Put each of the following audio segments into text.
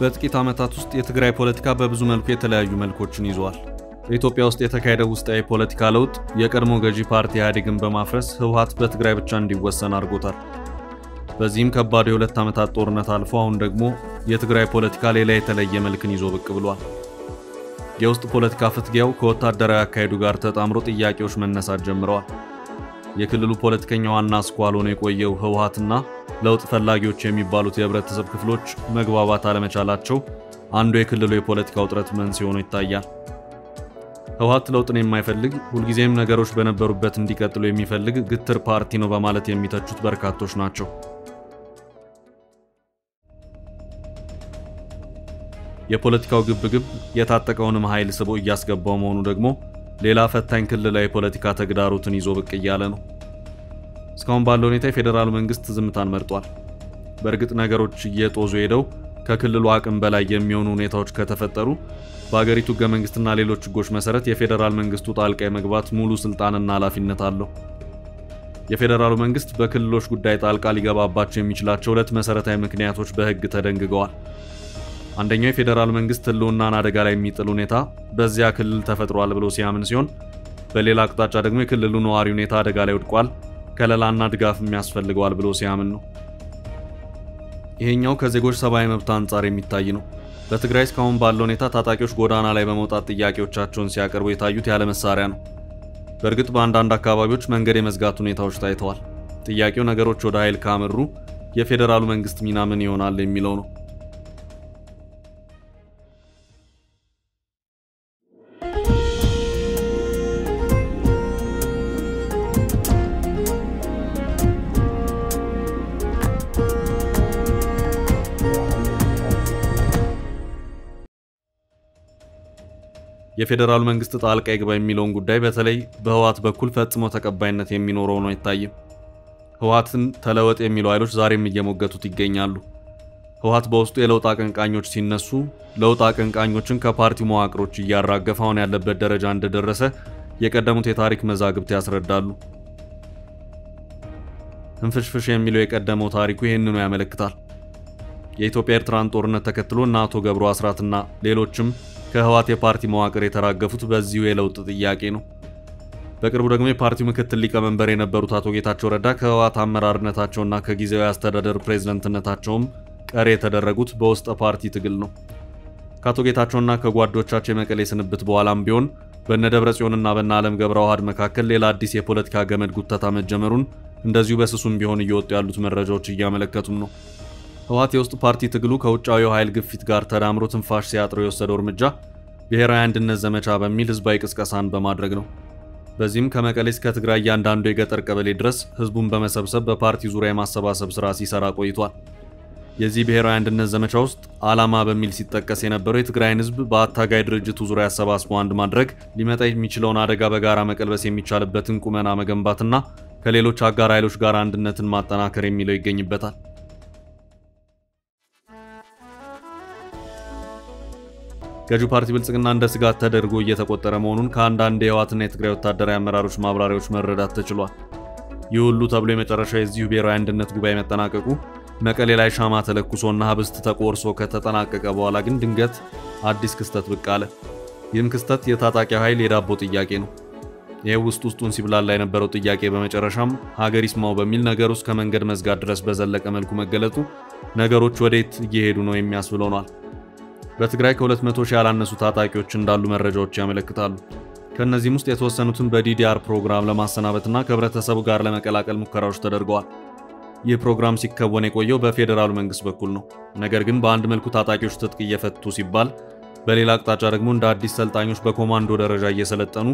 በጥቂት ዓመታት ውስጥ የትግራይ ፖለቲካ በብዙ መልኩ የተለያዩ መልኮችን ይዟል። በኢትዮጵያ ውስጥ የተካሄደው ውስጣዊ ፖለቲካ ለውጥ የቀድሞ ገዢ ፓርቲ ኢህአዴግን በማፍረስ ህወሓት በትግራይ ብቻ እንዲወሰን አድርጎታል። በዚህም ከባድ የሁለት ዓመታት ጦርነት አልፎ አሁን ደግሞ የትግራይ ፖለቲካ ሌላ የተለየ መልክን ይዞ ብቅ ብሏል። የውስጥ ፖለቲካ ፍትጊያው ከወታደራዊ አካሄዱ ጋር ተጣምሮ ጥያቄዎች መነሳት ጀምረዋል። የክልሉ ፖለቲከኛ ዋና አስኳል ሆኖ የቆየው ህወሓትና ለውጥ ፈላጊዎች የሚባሉት የህብረተሰብ ክፍሎች መግባባት አለመቻላቸው አንዱ የክልሉ የፖለቲካ ውጥረት መንስኤ ሆኖ ይታያል። ህወሓት ለውጥን የማይፈልግ ሁልጊዜም ነገሮች በነበሩበት እንዲቀጥሉ የሚፈልግ ግትር ፓርቲ ነው በማለት የሚተቹት በርካቶች ናቸው። የፖለቲካው ግብግብ የታጠቀውንም ኃይል ስቦ እያስገባው መሆኑ ደግሞ ሌላ ፈታኝ ክልላዊ ፖለቲካ ተግዳሮትን ይዞ ብቅ እያለ ነው። እስካሁን ባለው ሁኔታ የፌደራል መንግስት ዝምታን መርጧል። በእርግጥ ነገሮች እየጦዙ ሄደው ከክልሉ አቅም በላይ የሚሆኑ ሁኔታዎች ከተፈጠሩ በአገሪቱ ህገ መንግስትና ሌሎች ህጎች መሰረት የፌደራል መንግስቱ ጣልቃ የመግባት ሙሉ ስልጣንና ኃላፊነት አለው። የፌደራሉ መንግስት በክልሎች ጉዳይ ጣልቃ ሊገባባቸው የሚችላቸው ሁለት መሰረታዊ ምክንያቶች በህግ ተደንግገዋል። አንደኛው የፌደራል መንግስት ህልውናን አደጋ ላይ የሚጥል ሁኔታ በዚያ ክልል ተፈጥሯል ብሎ ሲያምን ሲሆን፣ በሌላ አቅጣጫ ደግሞ የክልሉ ነዋሪ ሁኔታ አደጋ ላይ ወድቋል፣ ከለላና ድጋፍ የሚያስፈልገዋል ብሎ ሲያምን ነው። ይሄኛው ከዜጎች ሰብአዊ መብት አንጻር የሚታይ ነው። በትግራይ እስካሁን ባለው ሁኔታ ታጣቂዎች ጎዳና ላይ በመውጣት ጥያቄዎቻቸውን ሲያቀርቡ የታዩት ያለ መሳሪያ ነው። በእርግጥ በአንዳንድ አካባቢዎች መንገድ የመዝጋት ሁኔታዎች ታይተዋል። ጥያቄው ነገሮች ወደ ኃይል ካመሩ የፌደራሉ መንግስት ሚና ምን ይሆናል የሚለው ነው። የፌደራል መንግስት ጣልቃ ይግባ የሚለውን ጉዳይ በተለይ በህወሓት በኩል ፈጽሞ ተቀባይነት የሚኖረው ነው አይታይም። ህወሓትን ተለወጥ የሚሉ ኃይሎች ዛሬም እየሞገቱት ይገኛሉ። ህወሓት በውስጡ የለውጥ አቀንቃኞች ሲነሱ ለውጥ አቀንቃኞችን ከፓርቲው መዋቅሮች እያራገፈ አሁን ያለበት ደረጃ እንደደረሰ የቀደሙት የታሪክ መዛግብት ያስረዳሉ። እንፍሽፍሽ የሚለው የቀደመው ታሪኩ ይህንኑ ያመለክታል። የኢትዮጵያ ኤርትራን ጦርነት ተከትሎ እና አቶ ገብሩ አስራትና ሌሎችም ከህወሓት የፓርቲ መዋቅር የተራገፉት በዚሁ የለውጥ ጥያቄ ነው። በቅርቡ ደግሞ የፓርቲው ምክትል ሊቀመንበር የነበሩት አቶ ጌታቸው ረዳ ከህወሓት አመራርነታቸውና ከጊዜያዊ አስተዳደር ፕሬዝዳንትነታቸውም ቀሪ የተደረጉት በውስጥ ፓርቲ ትግል ነው። ከአቶ ጌታቸውና ከጓዶቻቸው የመቀሌ ስንብት በኋላም ቢሆን በነደብረጽዮንና በነዓለም ገብረዋህድ መካከል ሌላ አዲስ የፖለቲካ ገመድ ጉተታ መጀመሩን እንደዚሁ በስሱም ቢሆን እየወጡ ያሉት መረጃዎች እያመለከቱም ነው። ህወሓት የውስጥ ፓርቲ ትግሉ ከውጫዊው ኃይል ግፊት ጋር ተዳምሮ ትንፋሽ ሲያጥረው የወሰደው እርምጃ ብሔራዊ አንድነት ዘመቻ በሚል ህዝባዊ ቅስቀሳን በማድረግ ነው። በዚህም ከመቀሌ እስከ ትግራይ እያንዳንዱ የገጠር ቀበሌ ድረስ ህዝቡን በመሰብሰብ በፓርቲ ዙሪያ የማሰባሰብ ስራ ሲሰራ ቆይቷል። የዚህ ብሔራዊ አንድነት ዘመቻ ውስጥ ዓላማ በሚል ሲጠቀስ የነበረው የትግራይን ህዝብ በአታጋይ ድርጅቱ ዙሪያ አሰባስቦ አንድ ማድረግ፣ ሊመጣ የሚችለውን አደጋ በጋራ መቀልበስ የሚቻልበትን ቁመና መገንባትና ከሌሎች አጋር ኃይሎች ጋር አንድነትን ማጠናከር የሚለው ይገኝበታል። ገዢው ፓርቲ ብልጽግና እንደ ስጋት ተደርጎ እየተቆጠረ መሆኑን ከአንዳንድ የህወሓትና የትግራይ ወታደራዊ አመራሮች ማብራሪያዎች መረዳት ተችሏል። ይህ ሁሉ ተብሎ የመጨረሻው የዚሁ ብሔራዊ አንድነት ጉባኤ መጠናቀቁ መቀሌ ላይ ሻማ ተለኩሶና ህብስት ተቆርሶ ከተጠናቀቀ በኋላ ግን ድንገት አዲስ ክስተት ብቅ አለ። ይህም ክስተት የታጣቂ ኃይል የዳቦ ጥያቄ ነው። ይህ ውስጡን ሲብላላ የነበረው ጥያቄ በመጨረሻም ሀገር ይስማው በሚል ነገሩ እስከ መንገድ መዝጋት ድረስ በዘለቀ መልኩ መገለጡ ነገሮች ወዴት እየሄዱ ነው የሚያስብለው ነው። በትግራይ ከ200 ሺህ ያላነሱ ታጣቂዎች እንዳሉ መረጃዎች ያመለክታሉ። ከነዚህም ውስጥ የተወሰኑትን በዲዲአር ፕሮግራም ለማሰናበትና ከህብረተሰቡ ጋር ለመቀላቀል ሙከራዎች ተደርገዋል። ይህ ፕሮግራም ሲከወን የቆየው በፌደራል መንግስት በኩል ነው። ነገር ግን በአንድ መልኩ ታጣቂዎች ትጥቅ እየፈቱ ሲባል፣ በሌላ አቅጣጫ ደግሞ እንደ አዲስ ሰልጣኞች በኮማንዶ ደረጃ እየሰለጠኑ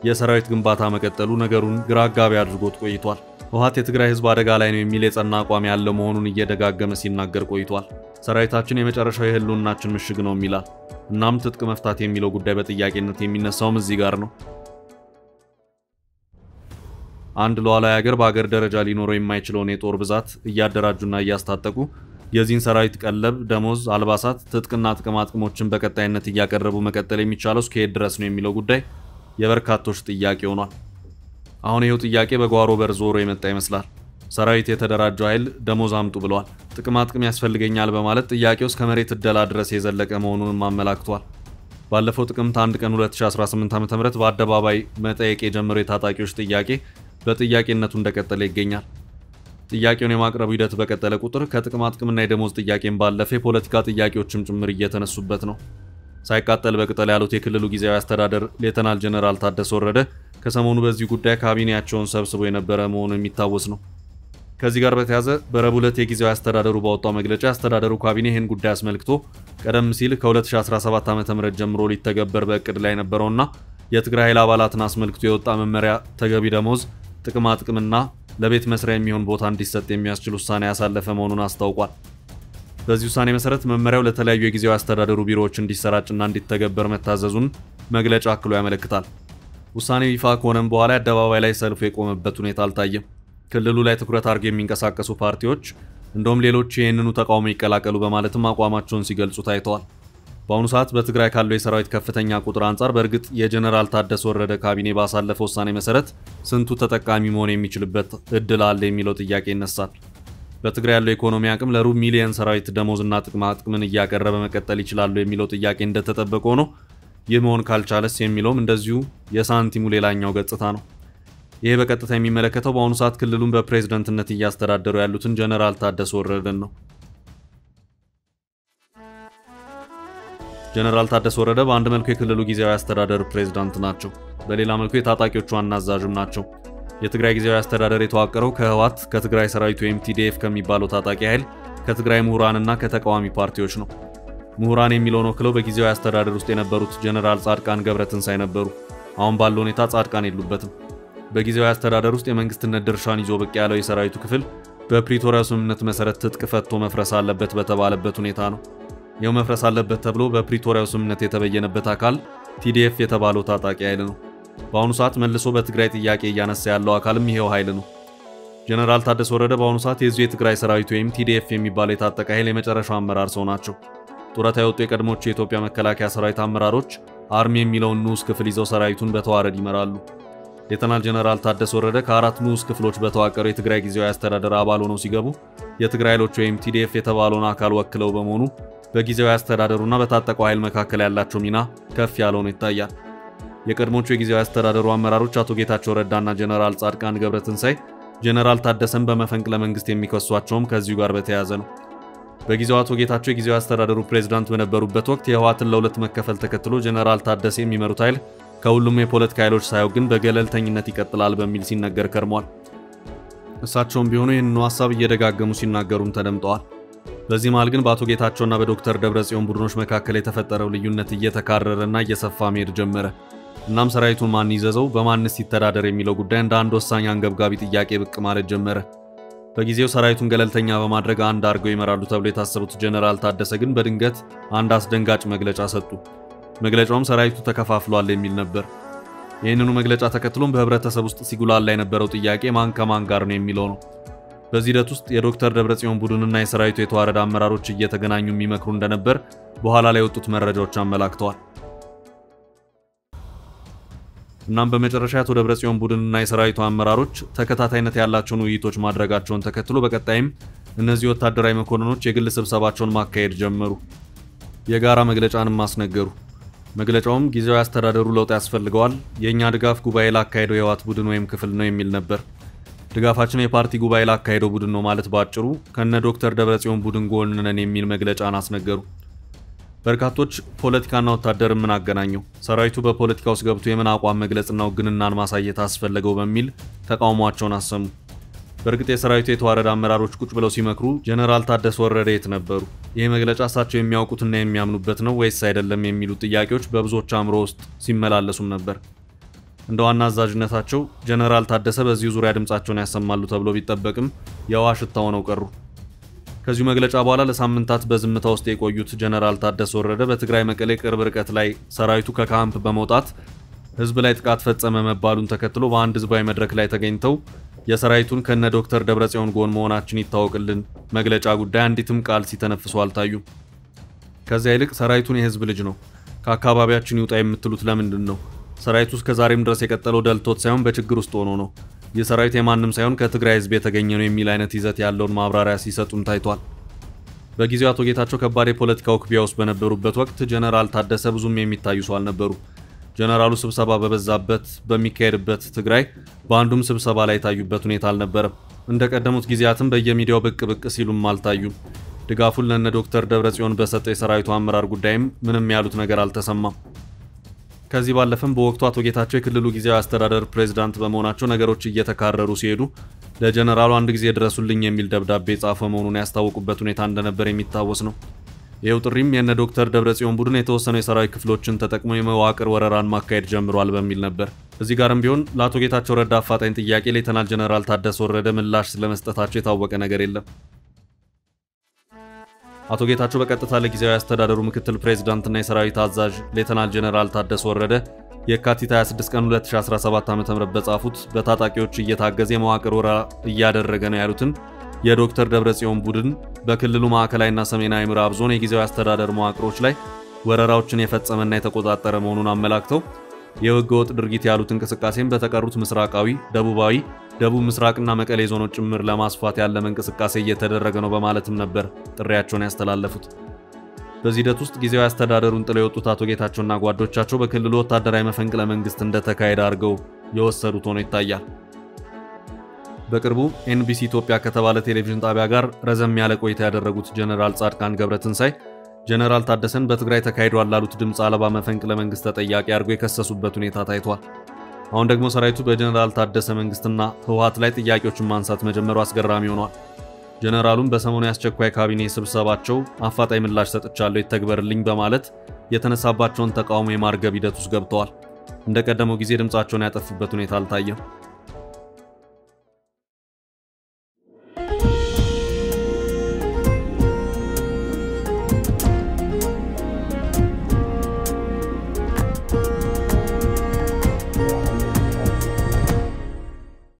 የሰራዊት ግንባታ መቀጠሉ ነገሩን ግራ አጋቢ አድርጎት ቆይቷል። ህወሓት የትግራይ ህዝብ አደጋ ላይ ነው የሚል የጸና አቋም ያለው መሆኑን እየደጋገመ ሲናገር ቆይቷል። ሰራዊታችን የመጨረሻው የህልውናችን ምሽግ ነው ይላል። እናም ትጥቅ መፍታት የሚለው ጉዳይ በጥያቄነት የሚነሳውም እዚህ ጋር ነው። አንድ ሉዓላዊ ሀገር በሀገር ደረጃ ሊኖረው የማይችለውን የጦር ብዛት እያደራጁና እያስታጠቁ የዚህን ሰራዊት ቀለብ፣ ደሞዝ፣ አልባሳት፣ ትጥቅና ጥቅማጥቅሞችን በቀጣይነት እያቀረቡ መቀጠል የሚቻለው እስከሄድ ድረስ ነው የሚለው ጉዳይ የበርካቶች ጥያቄ ሆኗል። አሁን ይሄው ጥያቄ በጓሮ በር ዞሮ የመጣ ይመስላል። ሰራዊት የተደራጀው ኃይል ደሞዝ አምጡ ብለዋል። ጥቅም ያስፈልገኛል በማለት ጥያቄው እስከ መሬት እደላ ድረስ የዘለቀ መሆኑንም አመላክቷል። ባለፈው ጥቅምት 1 ቀን 2018 ዓ.ም በአደባባይ መጠየቅ የጀመረው የታጣቂዎች ጥያቄ በጥያቄነቱ እንደቀጠለ ይገኛል። ጥያቄውን የማቅረቡ ሂደት በቀጠለ ቁጥር ከጥቅምና የደሞዝ ጥያቄን ባለፈ የፖለቲካ ጥያቄዎችም ጭምር እየተነሱበት ነው። ሳይቃጠል በቅጠል ያሉት የክልሉ ጊዜያዊ አስተዳደር ሌተናል ጀነራል ታደሰ ወረደ ከሰሞኑ በዚህ ጉዳይ ካቢኔያቸውን ሰብስቦ የነበረ መሆኑ የሚታወስ ነው። ከዚህ ጋር በተያያዘ በረቡዕ ዕለት የጊዜያዊ አስተዳደሩ ባወጣው መግለጫ አስተዳደሩ ካቢኔ ይህን ጉዳይ አስመልክቶ ቀደም ሲል ከ2017 ዓ.ም ጀምሮ ሊተገበር በእቅድ ላይ ነበረውና የትግራይ ኃይል አባላትን አስመልክቶ የወጣ መመሪያ ተገቢ ደሞዝ፣ ጥቅምና ለቤት መስሪያ የሚሆን ቦታ እንዲሰጥ የሚያስችል ውሳኔ ያሳለፈ መሆኑን አስታውቋል። በዚህ ውሳኔ መሰረት መመሪያው ለተለያዩ የጊዜያዊ አስተዳደሩ ቢሮዎች እንዲሰራጭና እንዲተገበር መታዘዙን መግለጫ አክሎ ያመለክታል። ውሳኔው ይፋ ከሆነም በኋላ አደባባይ ላይ ሰልፉ የቆመበት ሁኔታ አልታየም። ክልሉ ላይ ትኩረት አድርገው የሚንቀሳቀሱ ፓርቲዎች እንደውም ሌሎች ይህንኑ ተቃውሞ ይቀላቀሉ በማለትም አቋማቸውን ሲገልጹ ታይተዋል። በአሁኑ ሰዓት በትግራይ ካለው የሰራዊት ከፍተኛ ቁጥር አንጻር በእርግጥ የጀነራል ታደሰ ወረደ ካቢኔ ባሳለፈው ውሳኔ መሰረት ስንቱ ተጠቃሚ መሆን የሚችልበት እድል አለ የሚለው ጥያቄ ይነሳል። በትግራይ ያለው ኢኮኖሚ አቅም ለሩብ ሚሊዮን ሰራዊት ደሞዝና ጥቅምን እያቀረበ መቀጠል ይችላሉ የሚለው ጥያቄ እንደተጠበቀ ሆኖ ይህ መሆን ካልቻለስ የሚለውም እንደዚሁ የሳንቲሙ ሌላኛው ገጽታ ነው። ይህ በቀጥታ የሚመለከተው በአሁኑ ሰዓት ክልሉን በፕሬዝዳንትነት እያስተዳደሩ ያሉትን ጀነራል ታደሰ ወረደን ነው። ጀነራል ታደሰ ወረደ በአንድ መልኩ የክልሉ ጊዜያዊ አስተዳደር ፕሬዝዳንት ናቸው። በሌላ መልኩ የታጣቂዎቹ ዋና አዛዥም ናቸው። የትግራይ ጊዜያዊ አስተዳደር የተዋቀረው ከህወሓት፣ ከትግራይ ሰራዊት ወይም TDF ከሚባለው ታጣቂ ኃይል፣ ከትግራይ ምሁራንና ከተቃዋሚ ፓርቲዎች ነው። ምሁራን የሚለውን ወክለው በጊዜያዊ አስተዳደር ውስጥ የነበሩት ጀነራል ጻድቃን ገብረትንሳኤ ነበሩ። አሁን ባለው ሁኔታ ጻድቃን የሉበትም። በጊዜያዊ አስተዳደር ውስጥ የመንግስትነት ድርሻን ይዞ ብቅ ያለው የሰራዊቱ ክፍል በፕሪቶሪያው ስምምነት መሰረት ትጥቅ ፈቶ መፍረስ አለበት በተባለበት ሁኔታ ነው። ይኸው መፍረስ አለበት ተብሎ በፕሪቶሪያው ስምምነት የተበየነበት አካል TDF የተባለው ታጣቂ ኃይል ነው። በአሁኑ ሰዓት መልሶ በትግራይ ጥያቄ እያነሳ ያለው አካልም ይሄው ኃይል ነው። ጀነራል ታደሰ ወረደ በአሁኑ ሰዓት የዚሁ የትግራይ ሰራዊት ወይም TDF የሚባለው የታጠቀ ኃይል የመጨረሻው አመራር ሰው ናቸው። ጡረታ የወጡ የቀድሞቹ የኢትዮጵያ መከላከያ ሰራዊት አመራሮች አርሚ የሚለውን ንዑስ ክፍል ይዘው ሰራዊቱን በተዋረድ ይመራሉ። ሌተናል ጀነራል ታደሰ ወረደ ከአራት ንዑስ ክፍሎች በተዋቀረው የትግራይ ጊዜያዊ አስተዳደር አባል ሆነው ሲገቡ የትግራይ ኃይሎች ወይም TDF የተባለውን አካል ወክለው በመሆኑ በጊዜያዊ አስተዳደሩና በታጠቀው ኃይል መካከል ያላቸው ሚና ከፍ ያለ ሆኖ ይታያል። የቀድሞቹ የጊዜያዊ አስተዳደሩ አመራሮች አቶ ጌታቸው ረዳና ጀነራል ጻድቃን ገብረትንሳኤ ጀነራል ታደሰን በመፈንቅለ መንግስት የሚከሷቸውም ከዚሁ ጋር በተያያዘ ነው። በጊዜው አቶ ጌታቸው የጊዜያዊ አስተዳደሩ ፕሬዝዳንት በነበሩበት ወቅት የህወሓትን ለሁለት መከፈል ተከትሎ ጀነራል ታደሰ የሚመሩት ኃይል ከሁሉም የፖለቲካ ኃይሎች ሳይወግን በገለልተኝነት ይቀጥላል በሚል ሲነገር ከርሟል። እሳቸውም ቢሆኑ ይህንኑ ሐሳብ እየደጋገሙ ሲናገሩም ተደምጠዋል። በዚህ መሃል ግን በአቶ ጌታቸውና በዶክተር ደብረጽዮን ቡድኖች መካከል የተፈጠረው ልዩነት እየተካረረና እየሰፋ መሄድ ጀመረ። እናም ሰራዊቱን ማን ይዘዘው በማንስ ይተዳደር የሚለው ጉዳይ እንደ አንድ ወሳኝ አንገብጋቢ ጥያቄ ብቅ ማለት ጀመረ። በጊዜው ሰራዊቱን ገለልተኛ በማድረግ አንድ አድርገው ይመራሉ ተብሎ የታሰቡት ጀነራል ታደሰ ግን በድንገት አንድ አስደንጋጭ መግለጫ ሰጡ። መግለጫውም ሰራዊቱ ተከፋፍሏል የሚል ነበር። ይህንኑ መግለጫ ተከትሎም በህብረተሰብ ውስጥ ሲጉላላ የነበረው ጥያቄ ማን ከማን ጋር ነው የሚለው ነው። በዚህ ሂደት ውስጥ የዶክተር ደብረጽዮን ቡድንና የሰራዊቱ የተዋረደ አመራሮች እየተገናኙ የሚመክሩ እንደነበር በኋላ ላይ የወጡት መረጃዎች አመላክተዋል። እናም በመጨረሻ አቶ ደብረጽዮን ቡድንና የሰራዊቱ አመራሮች ተከታታይነት ያላቸውን ውይይቶች ማድረጋቸውን ተከትሎ በቀጣይም እነዚህ ወታደራዊ መኮንኖች የግል ስብሰባቸውን ማካሄድ ጀመሩ። የጋራ መግለጫንም አስነገሩ። መግለጫውም ጊዜያዊ አስተዳደሩ ለውጥ ያስፈልገዋል፣ የኛ ድጋፍ ጉባኤ ላካሄደው የህወሓት ቡድን ወይም ክፍል ነው የሚል ነበር። ድጋፋችን የፓርቲ ጉባኤ ላካሄደው ቡድን ነው ማለት ባጭሩ ከነ ዶክተር ደብረጽዮን ቡድን ጎን ነን የሚል መግለጫን አስነገሩ። በርካቶች ፖለቲካና ወታደር ምን አገናኘው? ሰራዊቱ በፖለቲካ ውስጥ ገብቶ የምን አቋም መግለጽና ውግንናን ማሳየት አስፈለገው በሚል ተቃውሟቸውን አሰሙ። በእርግጥ የሰራዊቱ የተዋረደ አመራሮች ቁጭ ብለው ሲመክሩ ጀነራል ታደሰ ወረደ የት ነበሩ? ይህ መግለጫ እሳቸው የሚያውቁትና የሚያምኑበት ነው ወይስ አይደለም የሚሉ ጥያቄዎች በብዙዎች አእምሮ ውስጥ ሲመላለሱም ነበር። እንደ ዋና አዛዥነታቸው ጀነራል ታደሰ በዚሁ ዙሪያ ድምጻቸውን ያሰማሉ ተብሎ ቢጠበቅም የውሃ ሽታ ሆነው ቀሩ። ከዚሁ መግለጫ በኋላ ለሳምንታት በዝምታ ውስጥ የቆዩት ጀነራል ታደሰ ወረደ በትግራይ መቀሌ ቅርብ ርቀት ላይ ሰራዊቱ ከካምፕ በመውጣት ህዝብ ላይ ጥቃት ፈጸመ መባሉን ተከትሎ በአንድ ህዝባዊ መድረክ ላይ ተገኝተው የሰራዊቱን ከነ ዶክተር ደብረጽዮን ጎን መሆናችን ይታወቅልን መግለጫ ጉዳይ አንዲትም ቃል ሲተነፍሱ አልታዩም። ከዚያ ይልቅ ሰራዊቱን የህዝብ ልጅ ነው፣ ከአካባቢያችን ይውጣ የምትሉት ለምንድን ነው? ሰራዊቱ እስከ ዛሬም ድረስ የቀጠለው ደልቶት ሳይሆን በችግር ውስጥ ሆኖ ነው። የሰራዊት የማንም ሳይሆን ከትግራይ ህዝብ የተገኘ ነው የሚል አይነት ይዘት ያለውን ማብራሪያ ሲሰጡም ታይቷል። በጊዜው አቶ ጌታቸው ከባድ የፖለቲካ ውክቢያ ውስጥ በነበሩበት ወቅት ጀነራል ታደሰ ብዙም የሚታዩ ሰው አልነበሩ። ጀነራሉ ስብሰባ በበዛበት በሚካሄድበት ትግራይ በአንዱም ስብሰባ ላይ የታዩበት ሁኔታ አልነበረም። እንደቀደሙት ጊዜያትም በየሚዲያው ብቅ ብቅ ሲሉም አልታዩም። ድጋፉን ለነ ዶክተር ደብረጽዮን በሰጠ የሰራዊቱ አመራር ጉዳይም ምንም ያሉት ነገር አልተሰማም። ከዚህ ባለፈም በወቅቱ አቶ ጌታቸው የክልሉ ጊዜያዊ አስተዳደር ፕሬዝዳንት በመሆናቸው ነገሮች እየተካረሩ ሲሄዱ ለጀነራሉ አንድ ጊዜ ድረሱልኝ የሚል ደብዳቤ ጻፈ መሆኑን ያስታወቁበት ሁኔታ እንደነበር የሚታወስ ነው። ይኸው ጥሪም የነ ዶክተር ደብረጽዮን ቡድን የተወሰኑ የሰራዊት ክፍሎችን ተጠቅሞ የመዋቅር ወረራን ማካሄድ ጀምሯል በሚል ነበር። እዚህ ጋርም ቢሆን ለአቶ ጌታቸው ረዳ አፋጣኝ ጥያቄ ሌተናል ጀነራል ታደሰ ወረደ ምላሽ ስለመስጠታቸው የታወቀ ነገር የለም። አቶ ጌታቸው በቀጥታ ለጊዜያዊ አስተዳደሩ ምክትል ፕሬዝዳንትና የሰራዊት አዛዥ ሌተናል ጀነራል ታደሰ ወረደ የካቲት 26 ቀን 2017 ዓ.ም በጻፉት በታጣቂዎች እየታገዘ የመዋቅር ወረራ እያደረገ ነው ያሉትን የዶክተር ደብረጽዮን ቡድን በክልሉ ማዕከላዊና ሰሜናዊ ምዕራብ ዞን የጊዜያዊ አስተዳደር መዋቅሮች ላይ ወረራዎችን የፈጸመና የተቆጣጠረ መሆኑን አመላክተው የህገወጥ ድርጊት ያሉት እንቅስቃሴን በተቀሩት ምስራቃዊ፣ ደቡባዊ፣ ደቡብ ምስራቅና መቀሌ ዞኖች ጭምር ለማስፋት ያለመ እንቅስቃሴ እየተደረገ ነው በማለትም ነበር ጥሪያቸውን ያስተላለፉት። በዚህ ሂደት ውስጥ ጊዜያዊ አስተዳደሩን ጥለው የወጡት አቶ ጌታቸውና ጓዶቻቸው በክልሉ ወታደራዊ መፈንቅለ መንግስት እንደተካሄደ አድርገው የወሰዱት ሆኖ ይታያል። በቅርቡ ኤንቢሲ ኢትዮጵያ ከተባለ ቴሌቪዥን ጣቢያ ጋር ረዘም ያለ ቆይታ ያደረጉት ጀነራል ጻድቃን ገብረትንሳይ ጀነራል ታደሰን በትግራይ ተካሂዷል ላሉት ድምፅ አልባ መፈንቅለ መንግስት ተጠያቂ አድርገው የከሰሱበት ሁኔታ ታይቷል። አሁን ደግሞ ሰራዊቱ በጀነራል ታደሰ መንግስትና ህወሓት ላይ ጥያቄዎችን ማንሳት መጀመሩ አስገራሚ ሆኗል። ጀነራሉም በሰሞኑ የአስቸኳይ ካቢኔ ስብሰባቸው አፋጣኝ ምላሽ ሰጥቻለሁ ይተግበርልኝ በማለት የተነሳባቸውን ተቃውሞ የማርገብ ሂደት ውስጥ ገብተዋል። እንደቀደመው ጊዜ ድምጻቸውን ያጠፉበት ሁኔታ አልታየም።